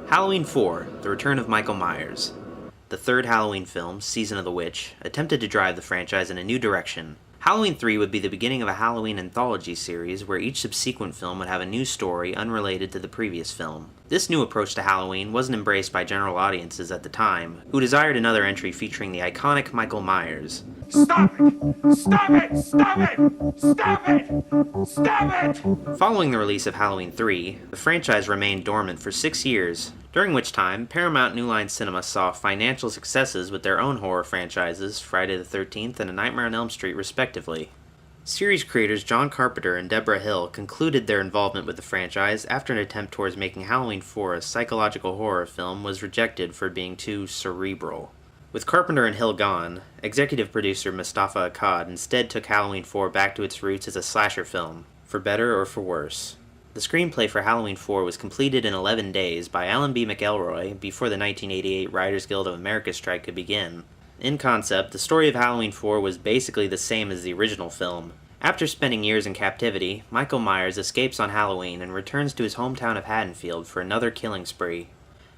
Halloween 4, The Return of Michael Myers. The third Halloween film, Season of the Witch, attempted to drive the franchise in a new direction. Halloween 3 would be the beginning of a Halloween anthology series where each subsequent film would have a new story unrelated to the previous film. This new approach to Halloween wasn't embraced by general audiences at the time, who desired another entry featuring the iconic Michael Myers. Stop it! Stop it! Stop it! Stop it! Stop it! Following the release of Halloween 3, the franchise remained dormant for 6 years, during which time Paramount New Line Cinema saw financial successes with their own horror franchises, Friday the 13th and A Nightmare on Elm Street respectively. Series creators John Carpenter and Deborah Hill concluded their involvement with the franchise after an attempt towards making Halloween 4 a psychological horror film was rejected for being too cerebral. With Carpenter and Hill gone, executive producer Mustafa Akkad instead took Halloween 4 back to its roots as a slasher film, for better or for worse. The screenplay for Halloween 4 was completed in 11 days by Alan B. McElroy before the 1988 Writers Guild of America strike could begin. In concept, the story of Halloween 4 was basically the same as the original film. After spending years in captivity, Michael Myers escapes on Halloween and returns to his hometown of Haddonfield for another killing spree.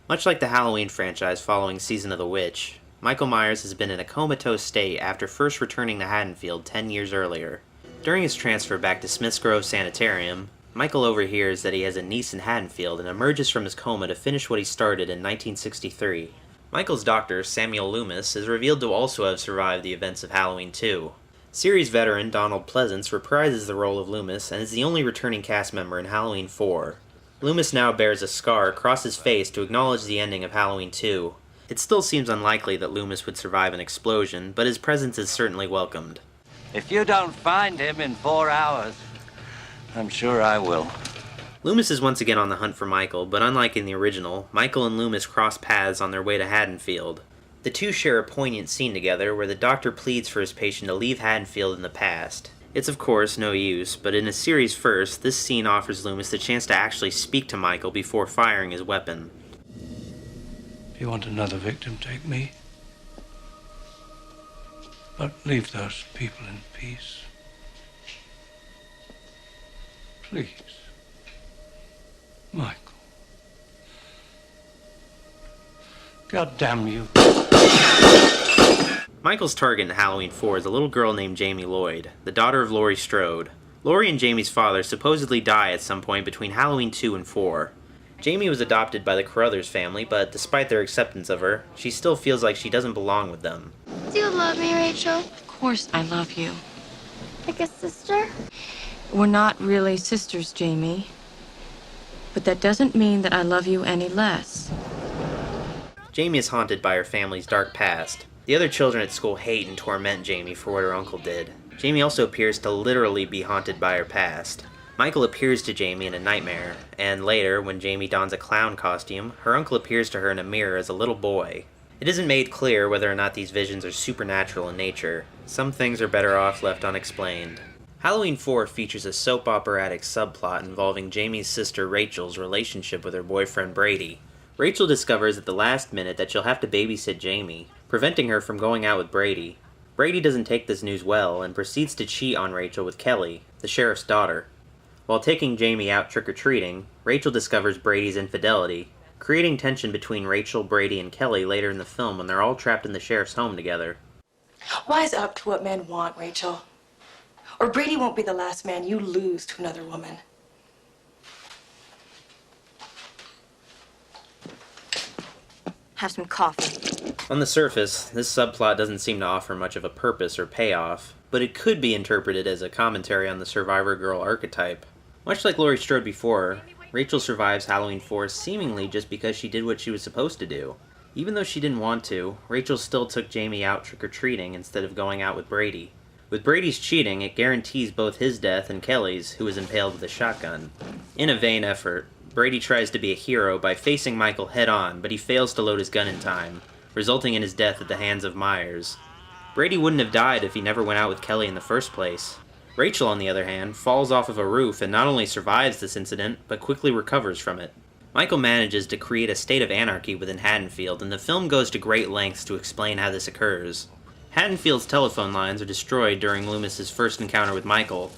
Much like the Halloween franchise following Season of the Witch, Michael Myers has been in a comatose state after first returning to Haddonfield 10 years earlier. During his transfer back to Smiths Grove Sanitarium, Michael overhears that he has a niece in Haddonfield and emerges from his coma to finish what he started in 1963. Michael's doctor, Samuel Loomis, is revealed to also have survived the events of Halloween 2. Series veteran Donald Pleasance reprises the role of Loomis and is the only returning cast member in Halloween 4. Loomis now bears a scar across his face to acknowledge the ending of Halloween 2. It still seems unlikely that Loomis would survive an explosion, but his presence is certainly welcomed. If you don't find him in 4 hours, I'm sure I will. Loomis is once again on the hunt for Michael, but unlike in the original, Michael and Loomis cross paths on their way to Haddonfield. The two share a poignant scene together where the doctor pleads for his patient to leave Haddonfield in the past. It's of course no use, but in a series first, this scene offers Loomis the chance to actually speak to Michael before firing his weapon. If you want another victim, take me. But leave those people in peace. Please. Michael. God damn you. Michael's target in Halloween 4 is a little girl named Jamie Lloyd, the daughter of Laurie Strode. Laurie and Jamie's father supposedly die at some point between Halloween 2 and 4. Jamie was adopted by the Carruthers family, but despite their acceptance of her, she still feels like she doesn't belong with them. Do you love me, Rachel? Of course I love you. Like a sister? We're not really sisters, Jamie. But that doesn't mean that I love you any less. Jamie is haunted by her family's dark past. The other children at school hate and torment Jamie for what her uncle did. Jamie also appears to literally be haunted by her past. Michael appears to Jamie in a nightmare, and later, when Jamie dons a clown costume, her uncle appears to her in a mirror as a little boy. It isn't made clear whether or not these visions are supernatural in nature. Some things are better off left unexplained. Halloween 4 features a soap operatic subplot involving Jamie's sister Rachel's relationship with her boyfriend Brady. Rachel discovers at the last minute that she'll have to babysit Jamie, preventing her from going out with Brady. Brady doesn't take this news well and proceeds to cheat on Rachel with Kelly, the sheriff's daughter. While taking Jamie out trick-or-treating, Rachel discovers Brady's infidelity, creating tension between Rachel, Brady, and Kelly later in the film when they're all trapped in the sheriff's home together. Wise up to what men want, Rachel. Or Brady won't be the last man you lose to another woman. Have some coffee. On the surface, this subplot doesn't seem to offer much of a purpose or payoff, but it could be interpreted as a commentary on the survivor girl archetype. Much like Laurie Strode before her, Rachel survives Halloween 4 seemingly just because she did what she was supposed to do. Even though she didn't want to, Rachel still took Jamie out trick-or-treating instead of going out with Brady. With Brady's cheating, it guarantees both his death and Kelly's, who was impaled with a shotgun. In a vain effort, Brady tries to be a hero by facing Michael head-on, but he fails to load his gun in time, resulting in his death at the hands of Myers. Brady wouldn't have died if he never went out with Kelly in the first place. Rachel, on the other hand, falls off of a roof and not only survives this incident, but quickly recovers from it. Michael manages to create a state of anarchy within Haddonfield, and the film goes to great lengths to explain how this occurs. Haddonfield's telephone lines are destroyed during Loomis's first encounter with Michael.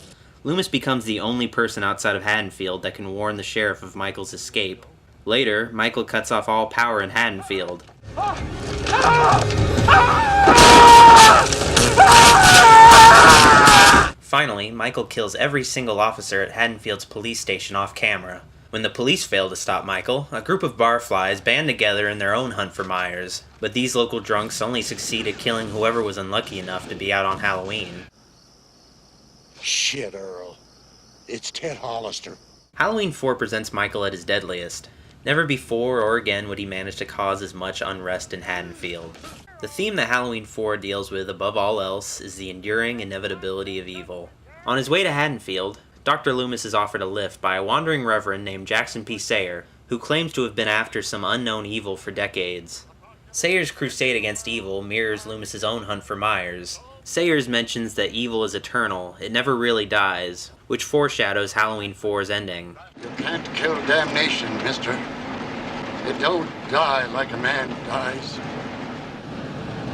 Loomis becomes the only person outside of Haddonfield that can warn the sheriff of Michael's escape. Later, Michael cuts off all power in Haddonfield. Finally, Michael kills every single officer at Haddonfield's police station off camera. When the police fail to stop Michael, a group of barflies band together in their own hunt for Myers, but these local drunks only succeed at killing whoever was unlucky enough to be out on Halloween. Shit, Earl. It's Ted Hollister. Halloween 4 presents Michael at his deadliest. Never before or again would he manage to cause as much unrest in Haddonfield. The theme that Halloween 4 deals with above all else is the enduring inevitability of evil. On his way to Haddonfield, Dr. Loomis is offered a lift by a wandering reverend named Jackson P. Sayer, who claims to have been after some unknown evil for decades. Sayer's crusade against evil mirrors Loomis's own hunt for Myers. Sayers mentions that evil is eternal, it never really dies, which foreshadows Halloween 4's ending. You can't kill damnation, mister. It don't die like a man dies.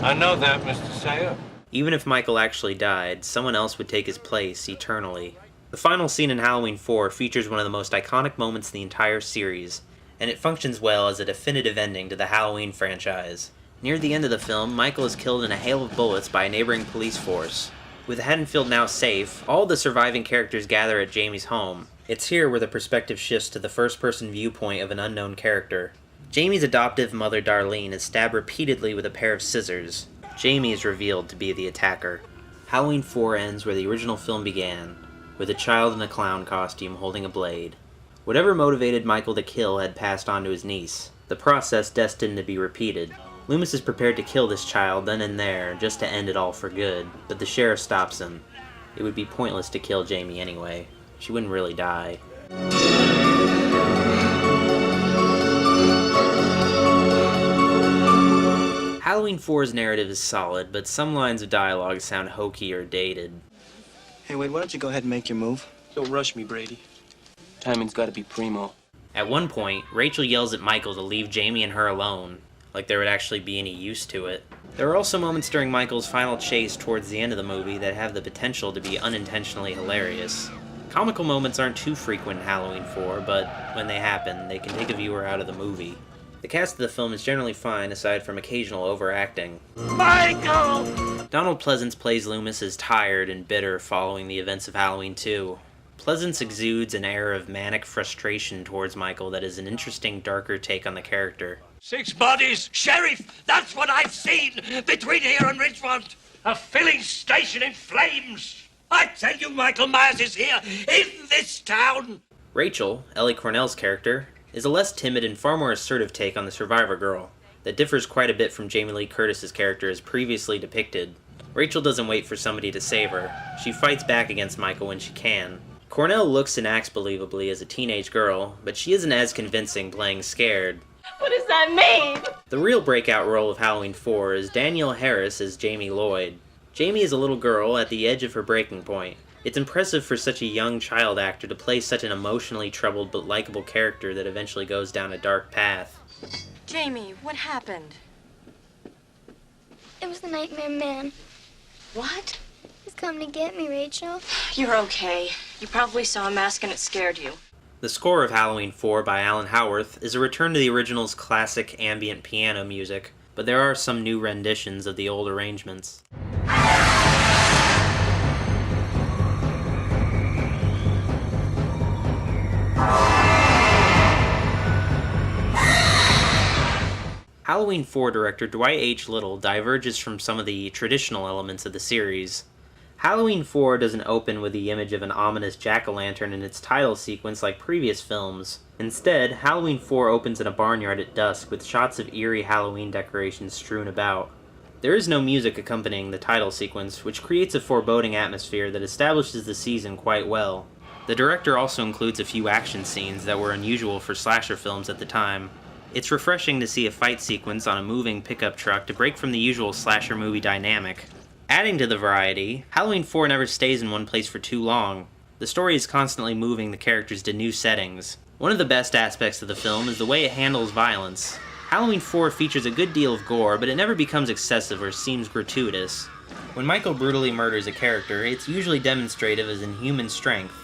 I know that, Mr. Sayer. Even if Michael actually died, someone else would take his place eternally. The final scene in Halloween 4 features one of the most iconic moments in the entire series, and it functions well as a definitive ending to the Halloween franchise. Near the end of the film, Michael is killed in a hail of bullets by a neighboring police force. With Haddonfield now safe, all the surviving characters gather at Jamie's home. It's here where the perspective shifts to the first-person viewpoint of an unknown character. Jamie's adoptive mother Darlene is stabbed repeatedly with a pair of scissors. Jamie is revealed to be the attacker. Halloween 4 ends where the original film began, with a child in a clown costume holding a blade. Whatever motivated Michael to kill had passed on to his niece, the process destined to be repeated. Loomis is prepared to kill this child then and there, just to end it all for good, but the sheriff stops him. It would be pointless to kill Jamie anyway. She wouldn't really die. Halloween 4's narrative is solid, but some lines of dialogue sound hokey or dated. Hey, Wade, why don't you go ahead and make your move? Don't rush me, Brady. Timing's gotta be primo. At one point, Rachel yells at Michael to leave Jamie and her alone, like there would actually be any use to it. There are also moments during Michael's final chase towards the end of the movie that have the potential to be unintentionally hilarious. Comical moments aren't too frequent in Halloween 4, but when they happen, they can take a viewer out of the movie. The cast of the film is generally fine, aside from occasional overacting. Michael! Donald Pleasance plays Loomis as tired and bitter following the events of Halloween 2. Pleasance exudes an air of manic frustration towards Michael that is an interesting, darker take on the character. 6 bodies! Sheriff! That's what I've seen between here and Richmond! A filling station in flames! I tell you, Michael Myers is here, in this town! Rachel, Ellie Cornell's character, is a less timid and far more assertive take on the survivor girl, that differs quite a bit from Jamie Lee Curtis's character as previously depicted. Rachel doesn't wait for somebody to save her. She fights back against Michael when she can. Cornell looks and acts believably as a teenage girl, but she isn't as convincing playing scared. What does that mean? The real breakout role of Halloween 4 is Danielle Harris as Jamie Lloyd. Jamie is a little girl at the edge of her breaking point. It's impressive for such a young child actor to play such an emotionally troubled but likable character that eventually goes down a dark path. Jamie, what happened? It was the Nightmare Man. What? He's coming to get me, Rachel. You're okay. You probably saw a mask and it scared you. The score of Halloween 4 by Alan Howarth is a return to the original's classic ambient piano music, but there are some new renditions of the old arrangements. Halloween 4 director Dwight H. Little diverges from some of the traditional elements of the series. Halloween 4 doesn't open with the image of an ominous jack-o'-lantern in its title sequence like previous films. Instead, Halloween 4 opens in a barnyard at dusk with shots of eerie Halloween decorations strewn about. There is no music accompanying the title sequence, which creates a foreboding atmosphere that establishes the season quite well. The director also includes a few action scenes that were unusual for slasher films at the time. It's refreshing to see a fight sequence on a moving pickup truck to break from the usual slasher movie dynamic. Adding to the variety, Halloween 4 never stays in one place for too long. The story is constantly moving the characters to new settings. One of the best aspects of the film is the way it handles violence. Halloween 4 features a good deal of gore, but it never becomes excessive or seems gratuitous. When Michael brutally murders a character, it's usually demonstrative as inhuman strength.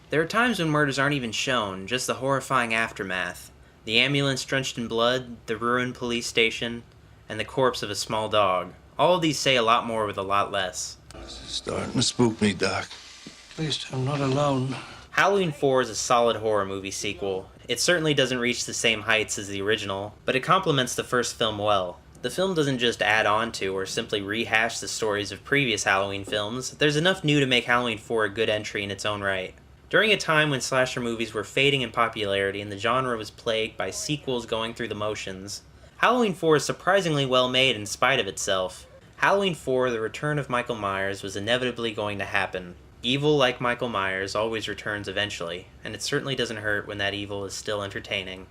There are times when murders aren't even shown, just the horrifying aftermath. The ambulance drenched in blood, the ruined police station, and the corpse of a small dog. All of these say a lot more with a lot less. This is starting to spook me, Doc. At least I'm not alone. Halloween 4 is a solid horror movie sequel. It certainly doesn't reach the same heights as the original, but it complements the first film well. The film doesn't just add on to or simply rehash the stories of previous Halloween films. There's enough new to make Halloween 4 a good entry in its own right. During a time when slasher movies were fading in popularity and the genre was plagued by sequels going through the motions, Halloween 4 is surprisingly well made in spite of itself. Halloween 4, The Return of Michael Myers, was inevitably going to happen. Evil, like Michael Myers, always returns eventually, and it certainly doesn't hurt when that evil is still entertaining.